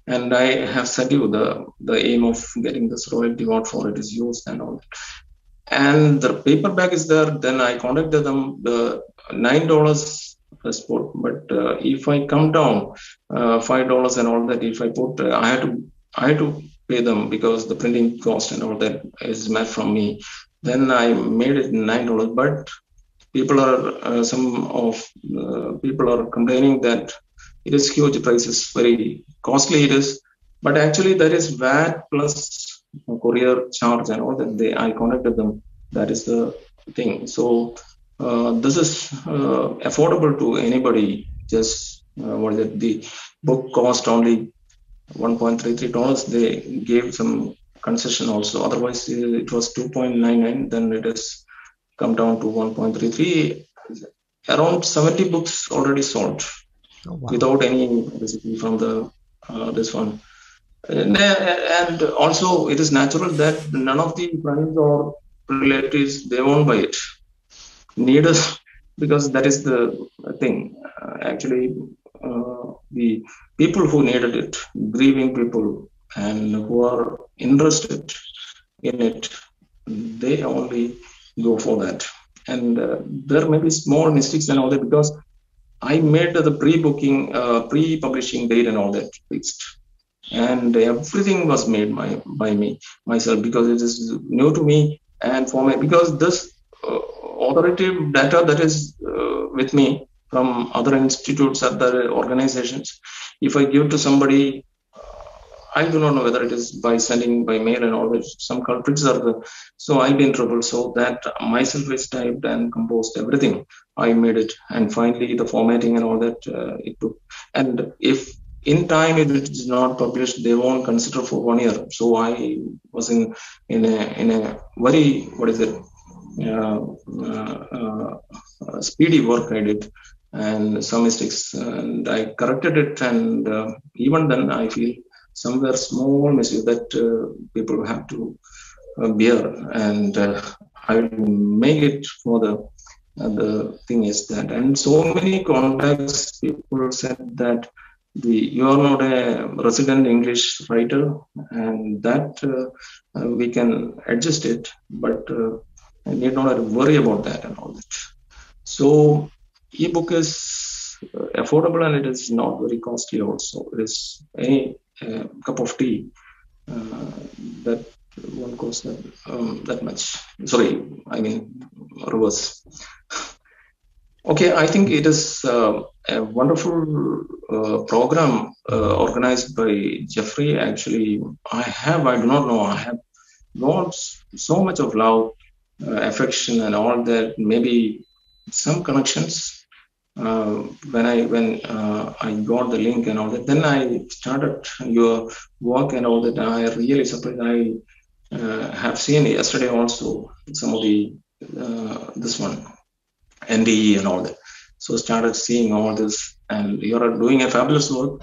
And I have said you the aim of getting this royalty, what for it is used and all that. And the paperback is there. Then I contacted them, the $9 sport. But if I come down $5 and all that, if I put, I had to pay them because the printing cost and all that is met from me. Then I made it $9. But people are people are complaining that it is huge prices, very costly it is. But actually there is VAT plus courier charge and all that. I contacted them. That is the thing. So this is affordable to anybody. Just the book cost only $1.33. They gave some concession also. Otherwise it was $2.99. Then it has come down to $1.33. Around 70 books already sold. without any recipe from the this one. And also, it is natural that none of the friends or relatives they won't buy it. Need us because that is the thing. Actually, the people who needed it, grieving people, and who are interested in it, they only go for that. And there may be small mistakes and all that because I made the pre-booking, pre-publishing date and all that fixed, and everything was made by me myself because it is new to me and for me because this authoritative data that is with me from other institutes, other organizations, if I give to somebody, I do not know whether it is by sending by mail and all that. Some culprits are there, so I'll be in trouble. So that myself is typed and composed everything. I made it, and finally the formatting and all that it took. And if in time it is not published, they won't consider for 1 year. So I was in a very uh, speedy work I did, and some mistakes, and I corrected it. And even then, I feel somewhere small mistake that people have to bear, and I will make it for the thing is that. And so many contacts people said that you are not a resident English writer, and that we can adjust it, but I need not worry about that and all that. So ebook is affordable and it is not very costly also. It is any cup of tea that won't cost that much. Sorry, I mean reverse. Okay, I think it is a wonderful program organized by Jeffrey. Actually, I do not know, I have got so much of love, affection, and all that. Maybe some connections. When I got the link and all that, then I started your work and all that. I really surprised. I have seen yesterday also some of the this one. NDE and all that. So started seeing all this, and you are doing a fabulous work,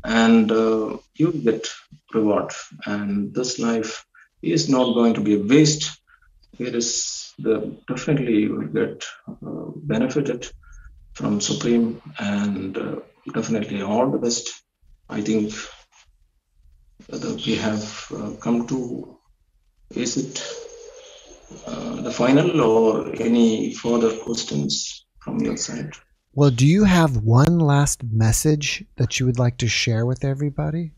and you get reward. And this life is not going to be a waste. It is definitely you will get benefited from Supreme, and definitely all the best. I think that we have come to. Is it the final or any further questions from your side? Well, do you have one last message that you would like to share with everybody?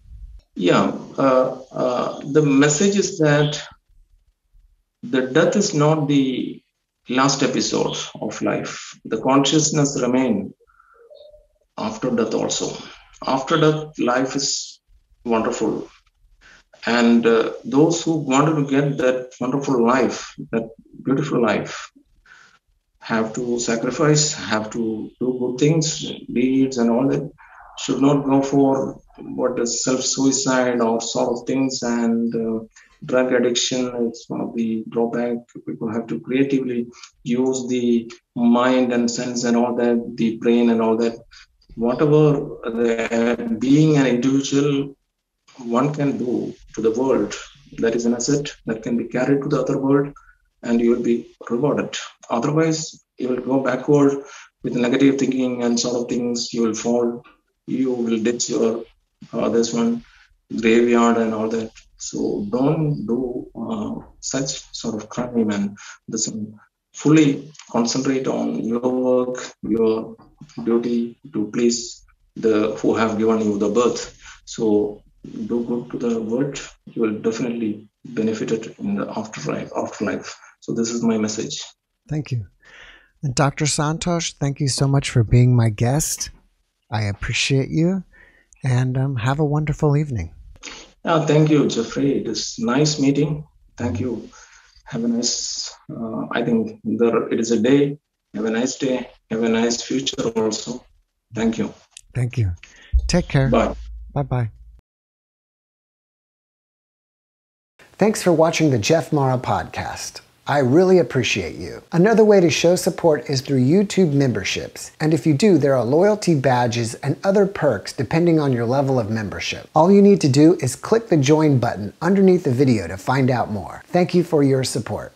Yeah, the message is that the death is not the last episode of life. The consciousness remains after death also. After death, life is wonderful. And those who wanted to get that wonderful life, that beautiful life, have to sacrifice, have to do good things, deeds, and all that. Should not go for what is self-suicide or sort of things. And drug addiction is one of the drawback. People have to creatively use the mind and sense and all that, the brain and all that. Whatever being an individual one can do to the world, that is an asset that can be carried to the other world, and you will be rewarded. Otherwise, you will go backward with negative thinking and sort of things. You will fall. You will ditch your this one graveyard and all that. So don't do such sort of crime, and this one. Fully concentrate on your work, your duty to please the who have given you the birth. So do good to the world. You will definitely benefit it in the afterlife. So this is my message. Thank you. And Dr. Santosh, thank you so much for being my guest. I appreciate you, and have a wonderful evening. Thank you, Jeffrey. It is nice meeting. Thank you. Have a nice, I think it is a day. Have a nice day. Have a nice future also. Thank you. Thank you. Take care. Bye. Bye-bye. Thanks for watching the JeffMara podcast. I really appreciate you. Another way to show support is through YouTube memberships. And if you do, there are loyalty badges and other perks depending on your level of membership. All you need to do is click the join button underneath the video to find out more. Thank you for your support.